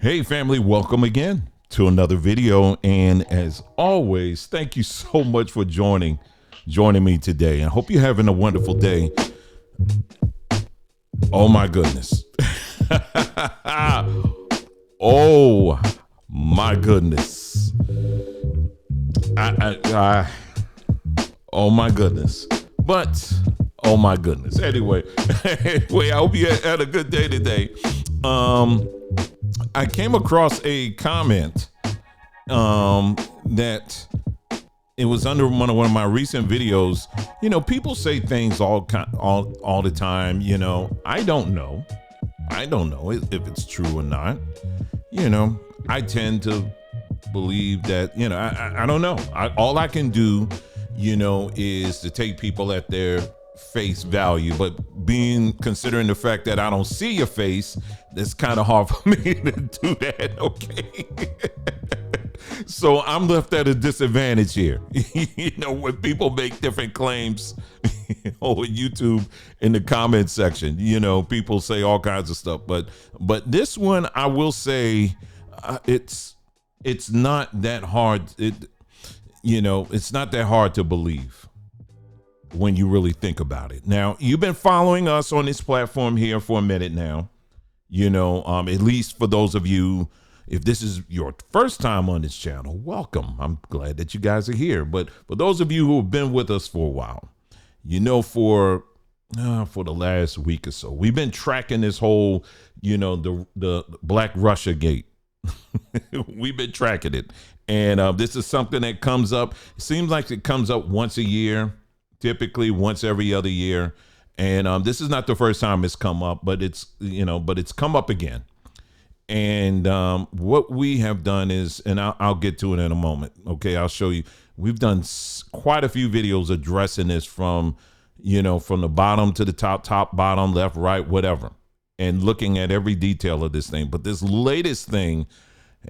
Hey family, welcome again to another video. And as always, thank you so much for joining me today. I hope you're having a wonderful day. Oh my goodness. Oh my goodness. Oh my goodness. But oh my goodness. Anyway, I hope you had a good day today. I came across a comment that it was under one of my recent videos. You know, people say things all the time. You know, I don't know if it's true or not. You know, I tend to believe that, you know, I don't know. All I can do, you know, is to take people at their face value, but considering the fact that I don't see your face, it's kind of hard for me to do that. Okay. So I'm left at a disadvantage here. You know, when people make different claims on YouTube in the comment section, you know, people say all kinds of stuff, but this one, I will say, it's not that hard. It's not that hard to believe when you really think about it. Now, you've been following us on this platform here for a minute now. You know, at least for those of you, if this is your first time on this channel, welcome. I'm glad that you guys are here. But for those of you who have been with us for a while, you know, for the last week or so, we've been tracking this whole, you know, the Black Russia Gate. We've been tracking it. And this is something that comes up. It seems like it comes up once a year, typically once every other year. And this is not the first time it's come up, but it's come up again. And what we have done is, and I'll get to it in a moment. Okay, I'll show you. We've done quite a few videos addressing this from the bottom to the top, bottom, left, right, whatever, and looking at every detail of this thing. But this latest thing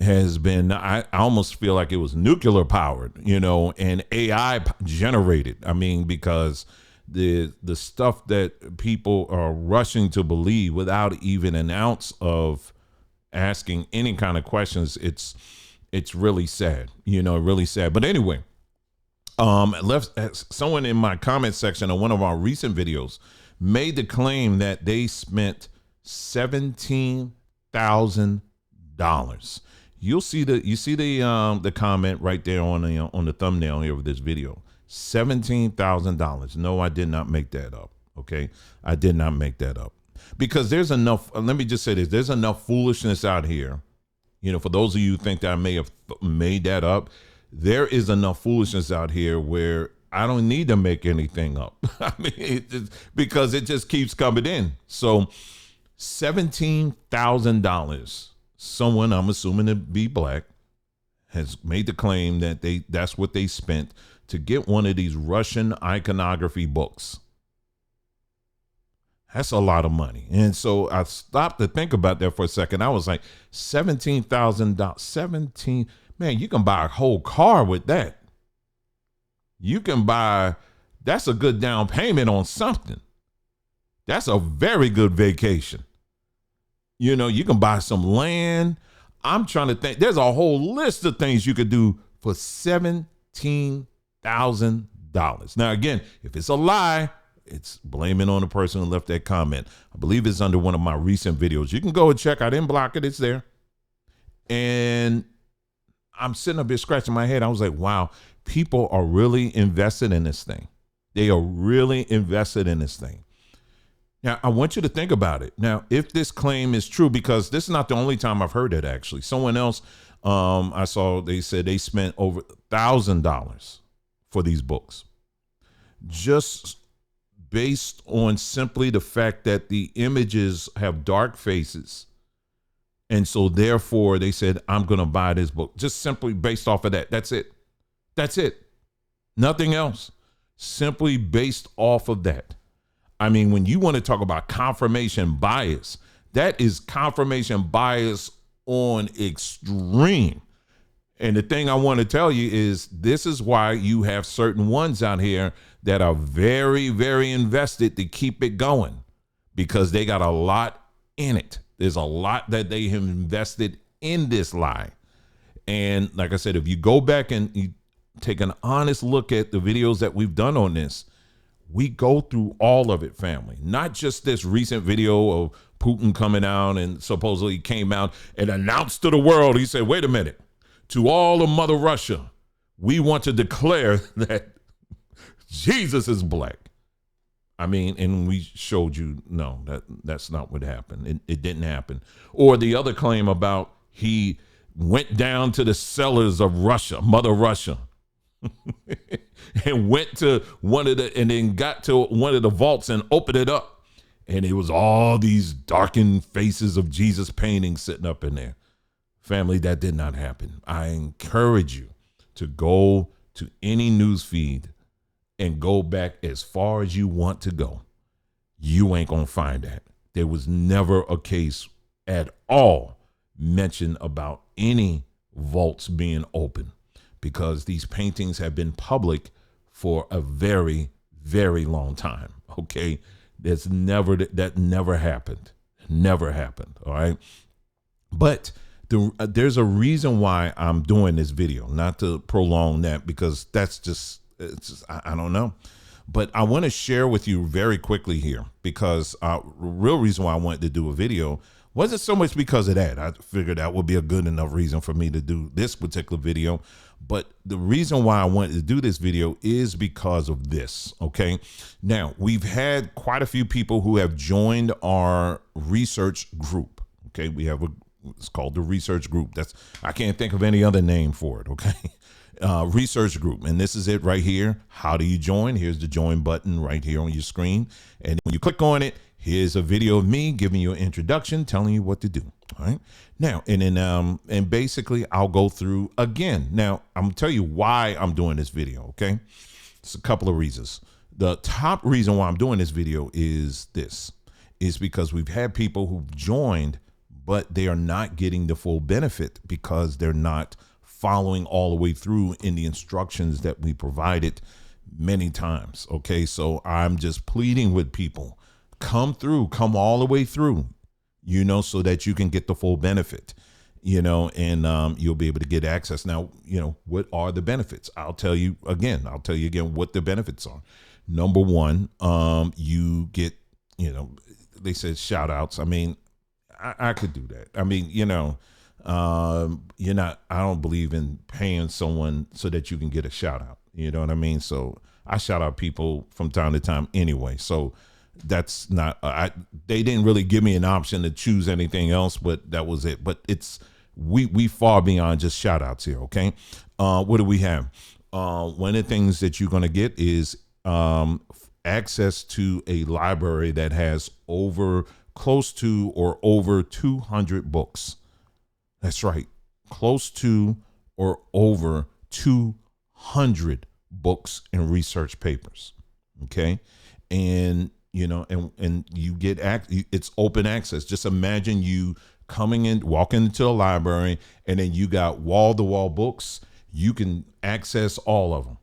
has been, I almost feel like it was nuclear powered, you know, and AI generated. I mean, because the stuff that people are rushing to believe without even an ounce of asking any kind of questions, it's really sad, you know, really sad. But anyway, someone in my comment section on one of our recent videos made the claim that they spent $17,000. You see the comment right there on the thumbnail here of this video. $17,000. No, I did not make that up. Okay, I did not make that up, because there's enough. Let me just say this: there's enough foolishness out here. You know, for those of you who think that I may have made that up, there is enough foolishness out here where I don't need to make anything up. I mean, because it just keeps coming in. So, $17,000. Someone, I'm assuming to be black, has made the claim that that's what they spent to get one of these Russian iconography books. That's a lot of money. And so I stopped to think about that for a second. I was like, $17,000. Man, you can buy a whole car with that. That's a good down payment on something. That's a very good vacation. You know, you can buy some land. I'm trying to think. There's a whole list of things you could do for $17,000. Now, again, if it's a lie, it's blaming on the person who left that comment. I believe it's under one of my recent videos. You can go and check. I didn't block it. It's there. And I'm sitting up here scratching my head. I was like, wow, people are really invested in this thing. They are really invested in this thing. Now, I want you to think about it. Now, if this claim is true, because this is not the only time I've heard it, actually. Someone else I saw, they said they spent over $1,000 for these books, just based on simply the fact that the images have dark faces. And so therefore they said, I'm going to buy this book, just simply based off of that. That's it. That's it. Nothing else. Simply based off of that. I mean, when you want to talk about confirmation bias, that is confirmation bias on extreme. And the thing I want to tell you is, this is why you have certain ones out here that are very, very invested to keep it going, because they got a lot in it. There's a lot that they have invested in this lie. And like I said, if you go back and you take an honest look at the videos that we've done on this, we go through all of it, family. Not just this recent video of Putin coming out and supposedly came out and announced to the world, he said, wait a minute, to all of Mother Russia, we want to declare that Jesus is black. I mean, and we showed you, no, that's not what happened. It didn't happen. Or the other claim about he went down to the cellars of Russia, Mother Russia, and went to and then got to one of the vaults and opened it up. And it was all these darkened faces of Jesus paintings sitting up in there. Family, that did not happen. I encourage you to go to any news feed and go back as far as you want to go. You ain't gonna find that. There was never a case at all mentioned about any vaults being open, because these paintings have been public for a very, very long time. Okay, that never happened. Never happened. All right, but there's a reason why I'm doing this video, not to prolong that, because I don't know. But I want to share with you very quickly here, because real reason why I wanted to do a video wasn't so much because of that. I figured that would be a good enough reason for me to do this particular video. But the reason why I wanted to do this video is because of this. Okay. Now, we've had quite a few people who have joined our research group. Okay. We have it's called the research group. I can't think of any other name for it. Okay. Research group. And this is it right here. How do you join? Here's the join button right here on your screen. And when you click on it, here's a video of me giving you an introduction, telling you what to do. All right. Now, and then, and basically I'll go through again. Now, I'm gonna tell you why I'm doing this video. Okay. It's a couple of reasons. The top reason why I'm doing this video is because we've had people who've joined, but they are not getting the full benefit because they're not following all the way through in the instructions that we provided many times. Okay. So I'm just pleading with people, come all the way through, so that you can get the full benefit, and you'll be able to get access. Now, what are the benefits? I'll tell you again what the benefits are. Number one, you get, they said shout outs. I mean, I could do that. I mean, I don't believe in paying someone so that you can get a shout out. You know what I mean? So I shout out people from time to time anyway. So that's not, they didn't really give me an option to choose anything else, but that was it. But we far beyond just shout outs here. Okay. What do we have? One of the things that you're going to get is, access to a library that has close to or over 200 books. That's right. Close to or over 200 books and research papers. Okay. And, and you get it's open access. Just imagine you walking into a library, and then you got wall to wall books. You can access all of them.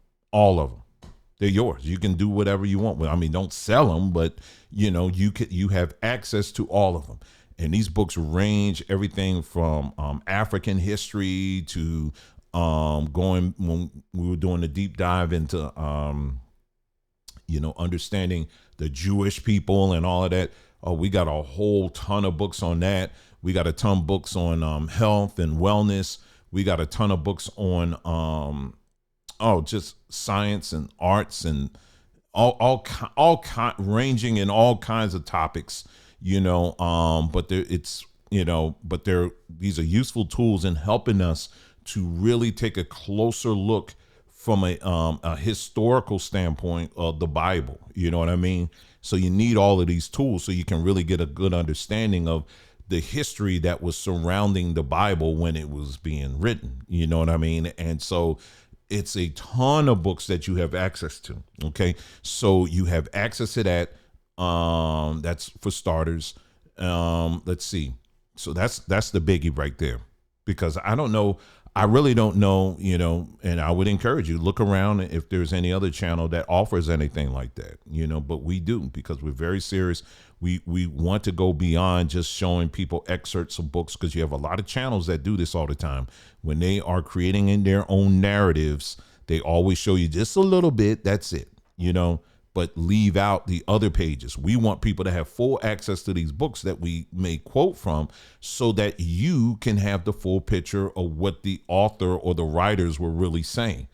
They're yours. You can do whatever you want. I mean, don't sell them, but you have access to all of them. And these books range everything from African history to going, when we were doing a deep dive into, understanding the Jewish people and all of that. Oh, we got a whole ton of books on that. We got a ton of books on health and wellness. We got a ton of books on just science and arts and ranging in all kinds of topics. But these are useful tools in helping us to really take a closer look from a historical standpoint of the Bible. You know what I mean? So you need all of these tools so you can really get a good understanding of the history that was surrounding the Bible when it was being written. You know what I mean? And so it's a ton of books that you have access to. Okay. So you have access to that. That's for starters. Let's see. So that's the biggie right there, because I really don't know, and I would encourage you, look around if there's any other channel that offers anything like that, but we do, because we're very serious. We want to go beyond just showing people excerpts of books, because you have a lot of channels that do this all the time. When they are creating in their own narratives, they always show you just a little bit. That's it, but leave out the other pages. We want people to have full access to these books that we may quote from, so that you can have the full picture of what the author or the writers were really saying.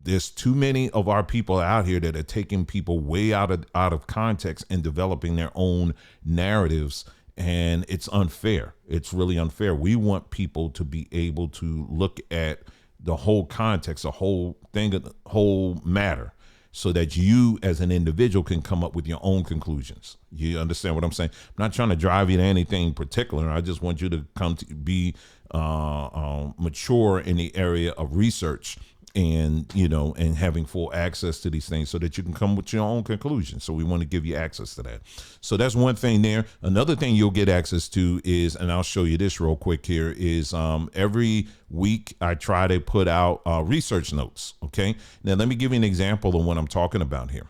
There's too many of our people out here that are taking people way out of context and developing their own narratives, and it's unfair. It's really unfair. We want people to be able to look at the whole context, the whole thing, the whole matter, so that you as an individual can come up with your own conclusions. You understand what I'm saying? I'm not trying to drive you to anything particular. I just want you to come to be mature in the area of research, and and having full access to these things, so that you can come with your own conclusions. So we want to give you access to that. So that's one thing there. Another thing you'll get access to is, and I'll show you this real quick here, is every week I try to put out research notes. Okay, now let me give you an example of what I'm talking about here.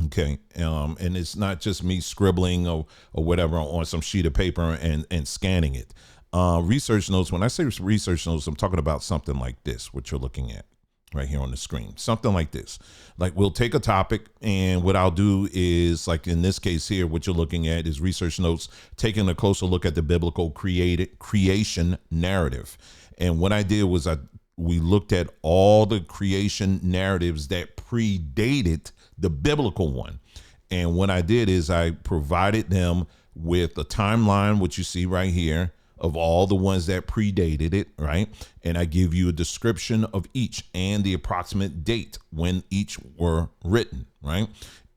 Okay, and it's not just me scribbling or whatever on some sheet of paper and scanning it. Research notes, when I say research notes, I'm talking about something like this, what you're looking at right here on the screen, something like this. Like, we'll take a topic, and what I'll do is, like in this case here, what you're looking at is research notes, taking a closer look at the biblical creation narrative. And what I did was we looked at all the creation narratives that predated the biblical one. And what I did is I provided them with a timeline, which you see right here, of all the ones that predated it, right? And I give you a description of each and the approximate date when each were written, right?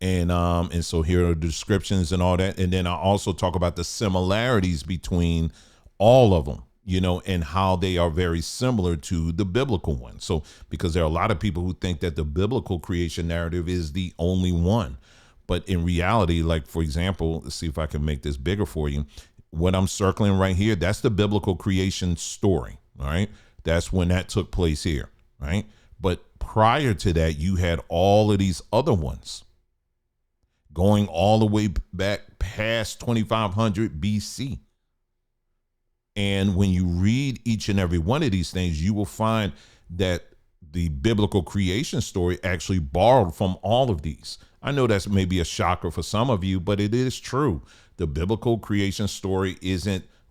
And so here are the descriptions and all that. And then I also talk about the similarities between all of them, and how they are very similar to the biblical one. So, because there are a lot of people who think that the biblical creation narrative is the only one. But in reality, like, for example, let's see if I can make this bigger for you. What I'm circling right here, that's the biblical creation story. All right. That's when that took place here. Right. But prior to that, you had all of these other ones going all the way back past 2500 BC. And when you read each and every one of these things, you will find that the biblical creation story actually borrowed from all of these. I know that's maybe a shocker for some of you, but it is true. The biblical creation story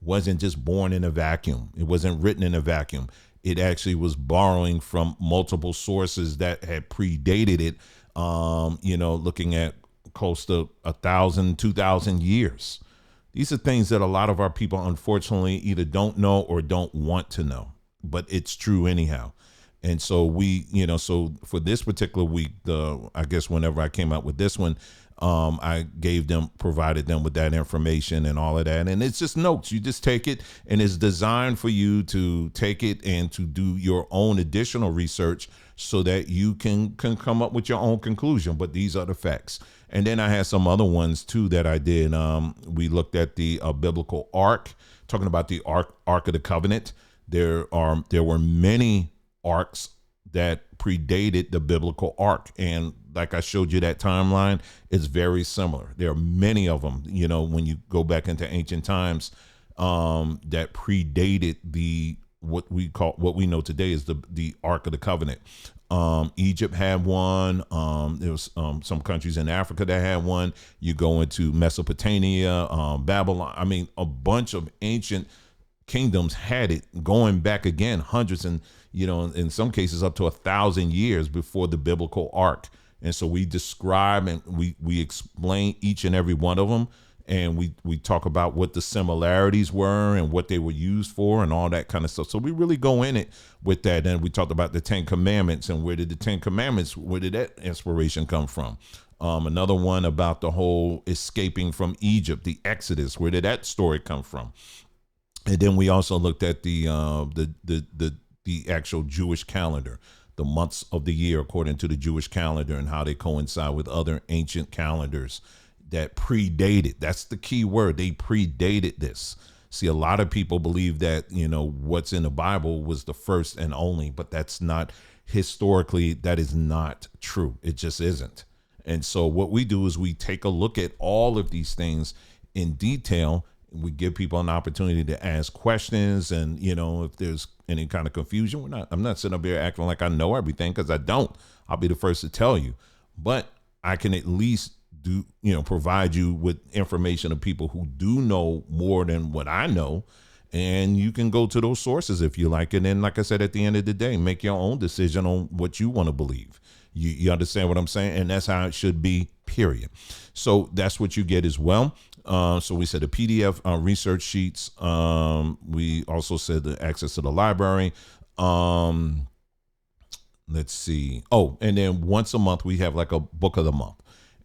wasn't just born in a vacuum. It wasn't written in a vacuum. It actually was borrowing from multiple sources that had predated it, looking at close to 1,000, 2,000 years. These are things that a lot of our people, unfortunately, either don't know or don't want to know, but it's true anyhow. And so so for this particular week, I guess whenever I came out with this one, I provided them with that information and all of that. And it's just notes. You just take it, and it's designed for you to take it and to do your own additional research, so that you can come up with your own conclusion. But these are the facts. And then I had some other ones too that I did. We looked at the biblical ark, talking about the ark of the covenant. There were many arks that predated the biblical ark, and like I showed you, that timeline is very similar. There are many of them, when you go back into ancient times, that predated what we know today is the Ark of the Covenant. Egypt had one. There was some countries in Africa that had one. You go into Mesopotamia, Babylon. I mean, a bunch of ancient kingdoms had it, going back again hundreds and in some cases up to 1,000 years before the biblical ark. And so we describe and we explain each and every one of them, and we talk about what the similarities were and what they were used for and all that kind of stuff. So we really go in it with that. And we talked about the 10 Commandments, and where did that inspiration come from? Another one about the whole escaping from Egypt, the Exodus, where did that story come from? And then we also looked at the actual Jewish calendar, the months of the year according to the Jewish calendar, and how they coincide with other ancient calendars that predated. That's the key word. They predated this. See, a lot of people believe that, what's in the Bible was the first and only, but that's not historically, that is not true. It just isn't. And so what we do is we take a look at all of these things in detail. We give people an opportunity to ask questions, and if there's any kind of confusion, I'm not sitting up here acting like I know everything, because I don't. I'll be the first to tell you, but I can at least provide you with information of people who do know more than what I know. And you can go to those sources if you like. And then, like I said, at the end of the day, make your own decision on what you want to believe. You understand what I'm saying? And that's how it should be, period. So that's what you get as well. So we said the PDF research sheets. We also said the access to the library. Let's see. Oh, and then once a month, we have like a book of the month.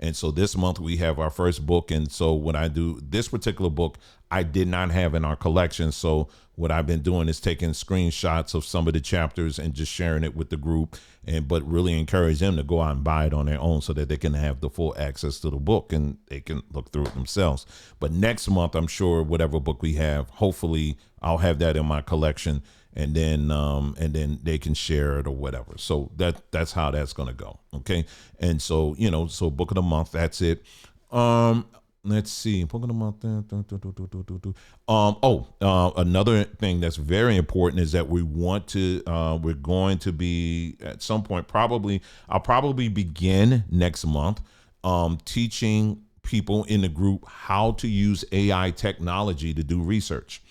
And so this month we have our first book. And so what I do, this particular book, I did not have in our collection. So what I've been doing is taking screenshots of some of the chapters and just sharing it with the group, but really encourage them to go out and buy it on their own so that they can have the full access to the book and they can look through it themselves. But next month, I'm sure whatever book we have, hopefully I'll have that in my collection, and then they can share it or whatever. So that's how that's going to go. Okay. And so, so book of the month, that's it. Let's see. Book of the month. Another thing that's very important is that we're going to be at some point, I'll probably begin next month, teaching people in the group how to use AI technology to do research.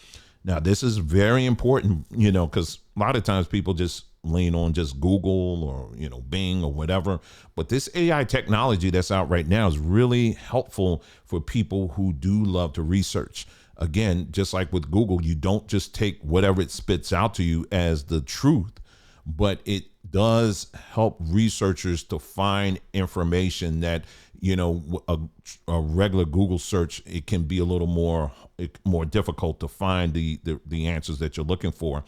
Now, this is very important, because a lot of times people just lean on just Google or, Bing or whatever. But this AI technology that's out right now is really helpful for people who do love to research. Again, just like with Google, you don't just take whatever it spits out to you as the truth, but it does help researchers to find information that, a regular Google search, it can be a little more difficult to find the answers that you're looking for.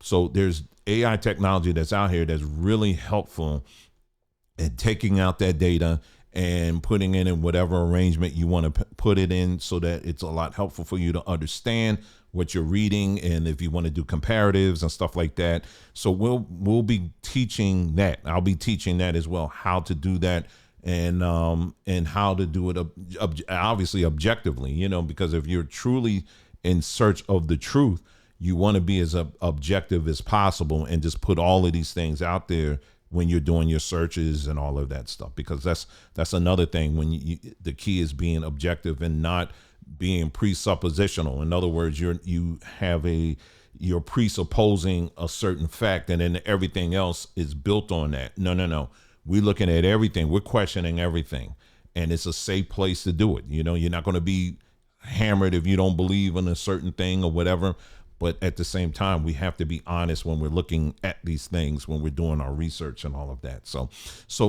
So there's AI technology that's out here that's really helpful at taking out that data and putting it in whatever arrangement you want to put it in, so that it's a lot helpful for you to understand what you're reading, and if you want to do comparatives and stuff like that. So we'll be teaching that. I'll be teaching that as well, how to do that, and how to do it obviously objectively, because if you're truly in search of the truth, you want to be as objective as possible and just put all of these things out there when you're doing your searches and all of that stuff, because that's another thing. When the key is being objective and not being presuppositional. In other words, you're presupposing a certain fact, and then everything else is built on that. No. We're looking at everything. We're questioning everything, and it's a safe place to do it. You're not going to be hammered if you don't believe in a certain thing or whatever. But at the same time, we have to be honest when we're looking at these things, when we're doing our research and all of that. So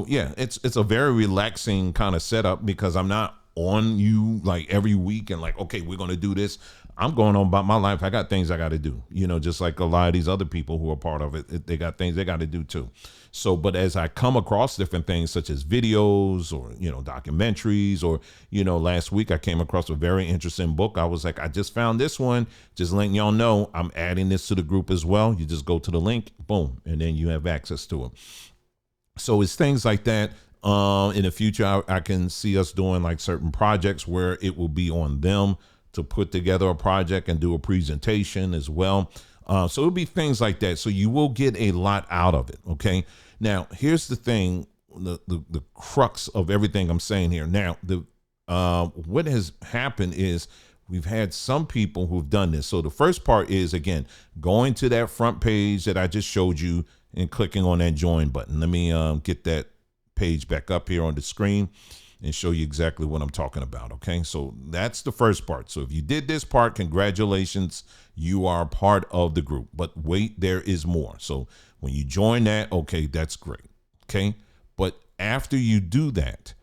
yeah, it's a very relaxing kind of setup, because I'm not on you like every week and like, okay, we're going to do this. I'm going on about my life. I got things I got to do, just like a lot of these other people who are part of it. They got things they got to do too. So, but as I come across different things such as videos or, documentaries, or, last week I came across a very interesting book. I was like, I just found this one, just letting y'all know I'm adding this to the group as well. You just go to the link, boom, and then you have access to it. So it's things like that. In the future, I can see us doing like certain projects where it will be on them to put together a project and do a presentation as well. So it'll be things like that. So you will get a lot out of it. Okay. Now, here's the thing, the crux of everything I'm saying here. Now, what has happened is we've had some people who've done this. So the first part is, again, going to that front page that I just showed you and clicking on that join button. Let me get that page back up here on the screen and show you exactly what I'm talking about. Okay, so that's the first part. So if you did this part, congratulations, you are part of the group. But wait, there is more. So when you join that, okay, that's great. Okay, but after you do that,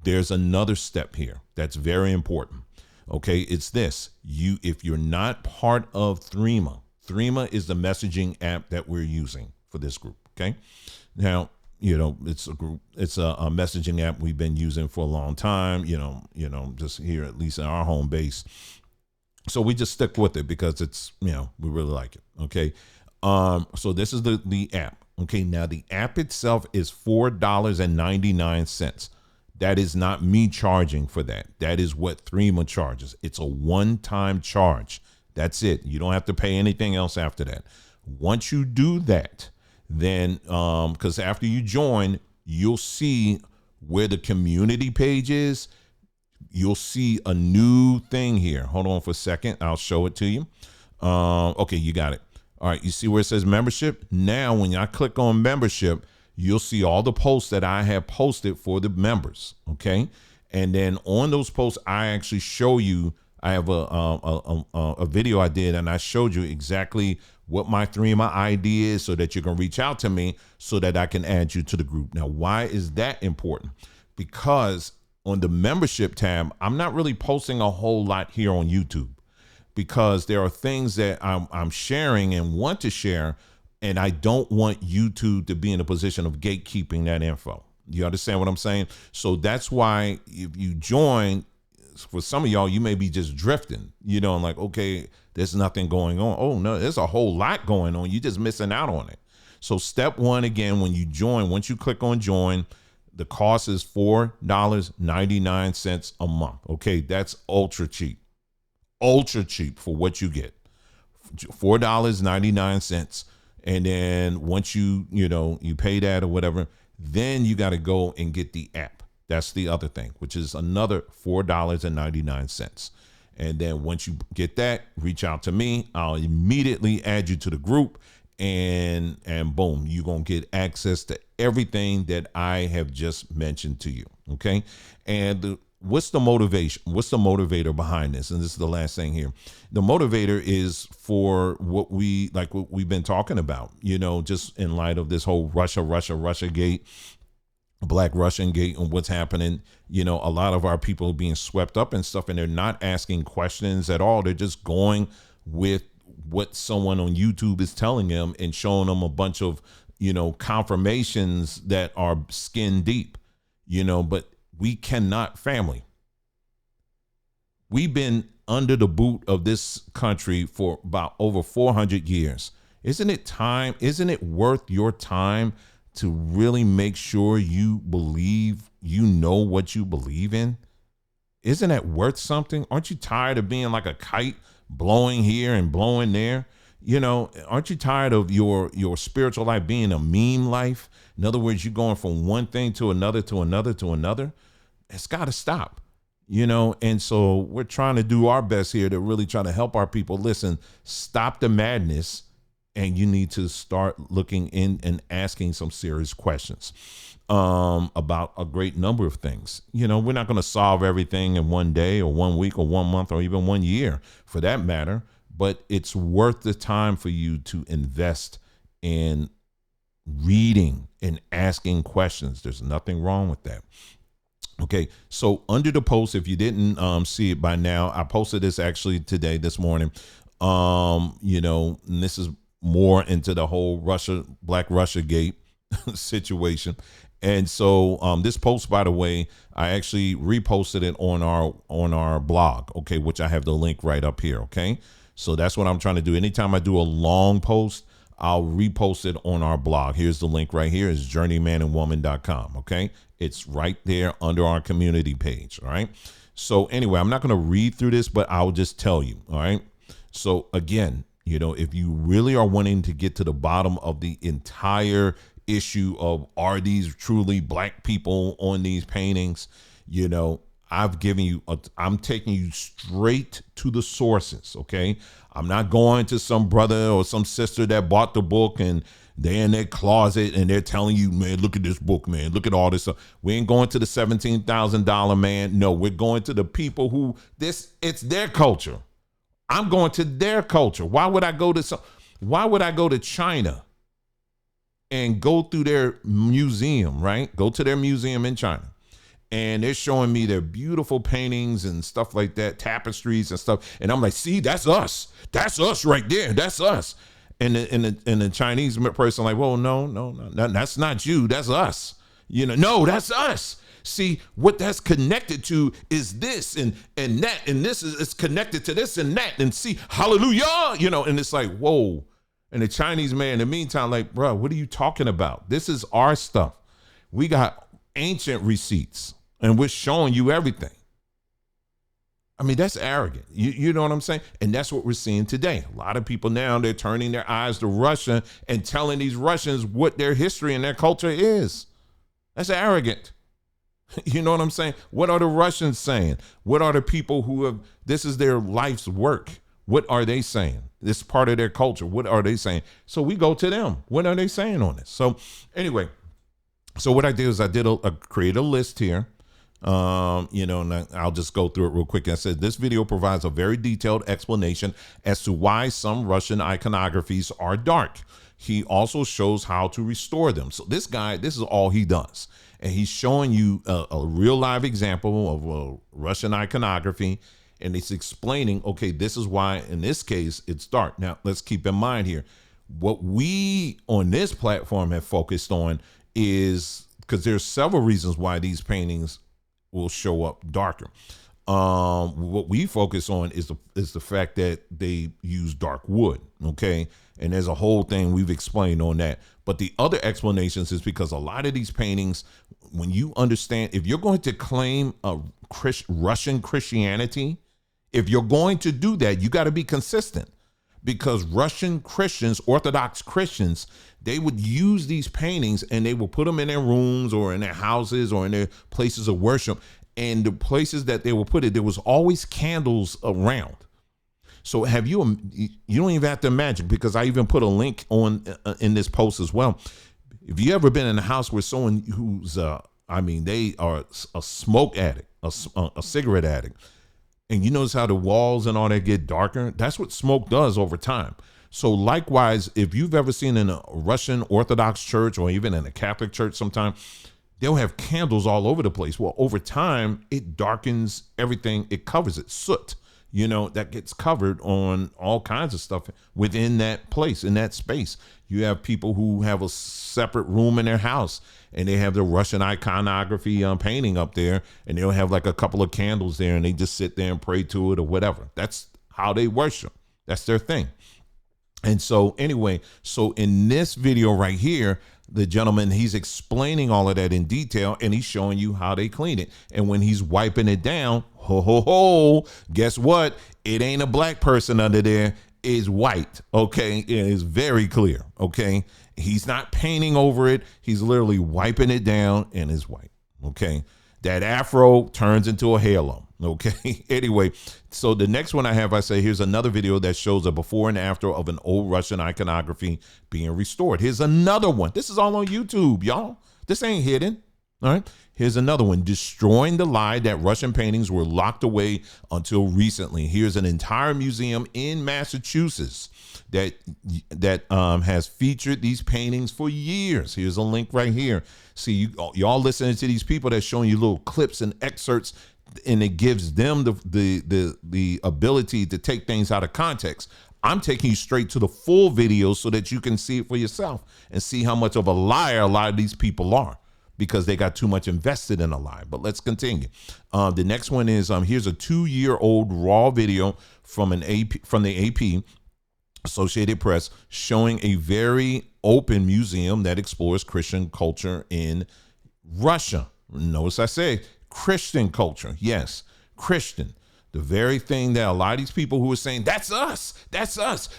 there's another step here that's very important. Okay, it's this. If you're not part of Threema is the messaging app that we're using for this group. Okay, now, it's a group, it's a messaging app we've been using for a long time, just here, at least in our home base. So we just stick with it because it's, we really like it. Okay. So this is the app. Okay. Now the app itself is $4.99. That is not me charging for that. That is what Threema charges. It's a one-time charge. That's it. You don't have to pay anything else after that. Once you do that, then because after you join, you'll see where the community page is. You'll see a new thing here. Hold on for a second. I'll show it to you. Okay, you got it. All right, you see where it says membership? Now, when I click on membership, you'll see all the posts that I have posted for the members, okay? And then on those posts, I actually show you, I have a video I did, and I showed you exactly what my Threema ID is so that you can reach out to me so that I can add you to the group. Now, why is that important? Because on the membership tab, I'm not really posting a whole lot here on YouTube because there are things that I'm sharing and want to share, and I don't want YouTube to be in a position of gatekeeping that info. You understand what I'm saying? So that's why if you join, for some of y'all, you may be just drifting, you know, and like, okay, there's nothing going on. Oh no, there's a whole lot going on. You're just missing out on it. So step one, again, when you join, once you click on join, the cost is $4.99 a month. Okay, that's ultra cheap for what you get. $4.99. And then once you pay that or whatever, then you got to go and get the app. That's the other thing, which is another $4.99. And then once you get that, reach out to me. I'll immediately add you to the group, and boom, you're going to get access to everything that I have just mentioned to you. Okay. And what's the motivation? What's the motivator behind this? And this is the last thing here. The motivator is for what we've been talking about, you know, just in light of this whole Russia gate, Black Russian gate, and what's happening. You know, a lot of our people are being swept up and stuff, and they're not asking questions at all. They're just going with what someone on YouTube is telling them and showing them a bunch of, you know, confirmations that are skin deep, you know, but we cannot, family. We've been under the boot of this country for about over 400 years. Isn't it time? Isn't it worth your time to really make sure you believe, you know what you believe in? Isn't that worth something? Aren't you tired of being like a kite blowing here and blowing there? You know, aren't you tired of your spiritual life being a meme life? In other words, you're going from one thing to another, to another, to another. It's got to stop, you know? And so we're trying to do our best here to really try to help our people. Listen, stop the madness. And you need to start looking in and asking some serious questions about a great number of things. You know, we're not going to solve everything in one day or 1 week or 1 month or even 1 year for that matter, but it's worth the time for you to invest in reading and asking questions. There's nothing wrong with that. Okay, so under the post, if you didn't see it by now, I posted this actually today, this morning. You know, and this is more into the whole Black Russia gate situation. And so this post, by the way, I actually reposted it on our blog, okay, which I have the link right up here, okay? So that's what I'm trying to do. Anytime I do a long post, I'll repost it on our blog. Here's the link right here. It's journeymanandwoman.com, okay? It's right there under our community page, all right? So anyway, I'm not going to read through this, but I'll just tell you, all right? So again, you know, if you really are wanting to get to the bottom of the entire issue of are these truly Black people on these paintings, you know, I'm taking you straight to the sources. Okay. I'm not going to some brother or some sister that bought the book and they're in their closet and they're telling you, man, look at this book, man, look at all this stuff. We ain't going to the $17,000 man. No, we're going to the people who it's their culture. I'm going to their culture. Why would I go to China and go through their museum, right? Go to their museum in China. And they're showing me their beautiful paintings and stuff like that, tapestries and stuff. And I'm like, see, that's us. That's us right there. That's us. And the Chinese person like, well, no, that's not you. That's us. You know, no, that's us. See, what that's connected to is this and that, and this is connected to this and that, and see, hallelujah, you know, and it's like, whoa. And the Chinese man in the meantime, like, bro, what are you talking about? This is our stuff. We got ancient receipts. and we're showing you everything. I mean, that's arrogant. You know what I'm saying? And that's what we're seeing today. A lot of people now, they're turning their eyes to Russia and telling these Russians what their history and their culture is. That's arrogant. You know what I'm saying? What are the Russians saying? What are the people who have, this is their life's work? What are they saying? This is part of their culture. What are they saying? So we go to them. What are they saying on this? So anyway, so what I did is I create a list here. And I'll just go through it real quick. I said, this video provides a very detailed explanation as to why some Russian iconographies are dark. He also shows how to restore them. So this guy, this is all he does. And he's showing you a real live example of a Russian iconography. And he's explaining, okay, this is why in this case, it's dark. Now, let's keep in mind here, what we on this platform have focused on is, because there's several reasons why these paintings will show up darker. What we focus on is the fact that they use dark wood, okay? And there's a whole thing we've explained on that. But the other explanations is because a lot of these paintings, when you understand, if you're going to claim a Russian Christianity, if you're going to do that, you got to be consistent. Because Russian Christians, Orthodox Christians, they would use these paintings and they will put them in their rooms or in their houses or in their places of worship. And the places that they will put it, there was always candles around. So you don't even have to imagine, because I even put a link on in this post as well. If you ever been in a house where someone who's, they are a smoke addict, a cigarette addict, and you notice how the walls and all that get darker, that's what smoke does over time. So likewise, if you've ever seen in a Russian Orthodox church or even in a Catholic church sometime, they'll have candles all over the place. Well, over time, it darkens everything. It covers it. Soot, that gets covered on all kinds of stuff within that place, in that space. You have people who have a separate room in their house and they have the Russian iconography painting up there, and they'll have like a couple of candles there and they just sit there and pray to it or whatever. That's how they worship. That's their thing. And so anyway, so in this video right here, the gentleman, he's explaining all of that in detail and he's showing you how they clean it. And when he's wiping it down, guess what? It ain't a black person under there. It's white. Okay. It is very clear. Okay. He's not painting over it. He's literally wiping it down and it's white. Okay. That afro turns into a halo. Okay. Anyway, so the next one I say, here's another video that shows a before and after of an old Russian iconography being restored. Here's another one. This is all on YouTube, y'all. This ain't hidden. All right. Here's another one, destroying the lie that Russian paintings were locked away until recently. Here's an entire museum in Massachusetts that has featured these paintings for years. Here's a link right here. See, y'all listening to these people that's showing you little clips and excerpts, and it gives them the ability to take things out of context. I'm taking you straight to the full video so that you can see it for yourself and see how much of a liar a lot of these people are, because they got too much invested in a lie. But let's continue. The next one is here's a 2-year-old raw video from the AP, Associated Press, showing a very open museum that explores Christian culture in Russia. Notice I say Christian culture. Yes, Christian. The very thing that a lot of these people who are saying, that's us,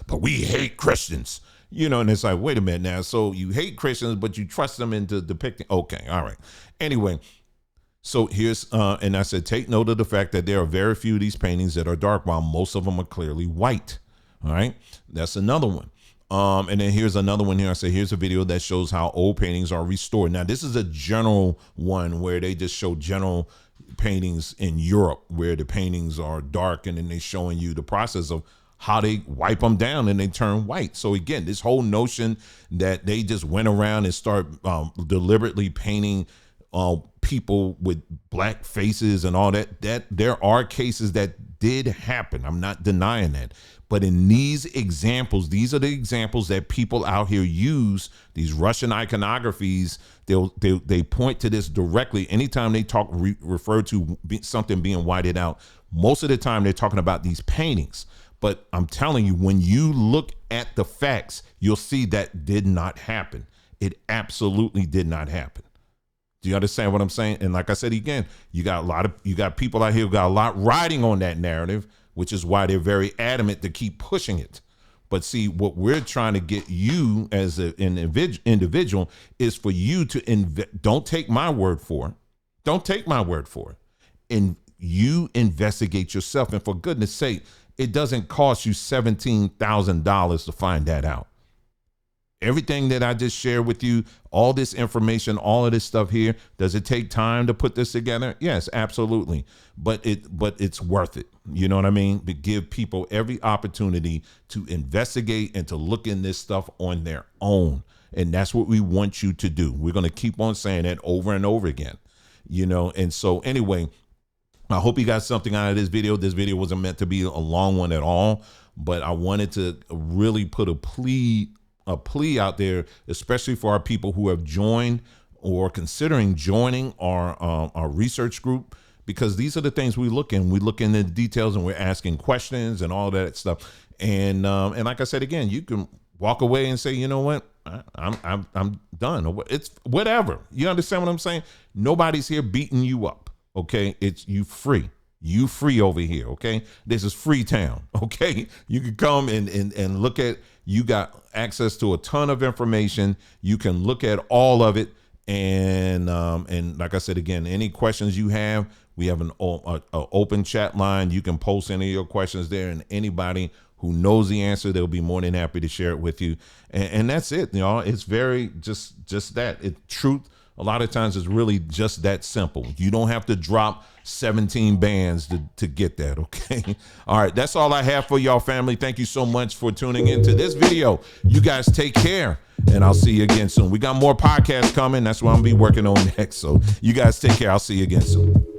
but we hate Christians. And it's like, wait a minute now. So you hate Christians, but you trust them into depicting. Okay. All right. Anyway, so here's, and I said, take note of the fact that there are very few of these paintings that are dark, while most of them are clearly white. All right. That's another one. And then here's another one here. I say, here's a video that shows how old paintings are restored. Now, this is a general one where they just show general paintings in Europe where the paintings are dark, and then they're showing you the process of how they wipe them down and they turn white. So again, this whole notion that they just went around and start deliberately painting people with black faces and all that there are cases that did happen. I'm not denying that. But in these examples, these are the examples that people out here use, these Russian iconographies. They point to this directly. Anytime they refer to something being whited out, most of the time they're talking about these paintings. But I'm telling you, when you look at the facts, you'll see that did not happen. It absolutely did not happen. Do you understand what I'm saying? And like I said again, you got people out here who got a lot riding on that narrative, which is why they're very adamant to keep pushing it. But see, what we're trying to get you as an individual is for you to don't take my word for it. Don't take my word for it. And you investigate yourself. And for goodness sake, it doesn't cost you $17,000 to find that out. Everything that I just shared with you, all this information, all of this stuff here, does it take time to put this together? Yes, absolutely. But it's worth it. You know what I mean? To give people every opportunity to investigate and to look in this stuff on their own. And that's what we want you to do. We're going to keep on saying that over and over again, you know? And so anyway, I hope you got something out of this video. This video wasn't meant to be a long one at all, but I wanted to really put a plea out there, especially for our people who have joined or considering joining our research group, because these are the things we look in. We look into the details and we're asking questions and all that stuff. And like I said, again, you can walk away and say, you know what, I'm done. It's whatever. You understand what I'm saying? Nobody's here beating you up. Okay, it's you free. You free over here. Okay, this is Freetown. Okay, you can come and look at. You got access to a ton of information. You can look at all of it, and like I said again, any questions you have, we have an open chat line. You can post any of your questions there, and anybody who knows the answer, they'll be more than happy to share it with you. And that's it, y'all. It's very just that. Truth. A lot of times it's really just that simple. You don't have to drop 17 bands to get that, okay? All right, that's all I have for y'all, family. Thank you so much for tuning into this video. You guys take care, and I'll see you again soon. We got more podcasts coming. That's what I'm going to be working on next. So you guys take care. I'll see you again soon.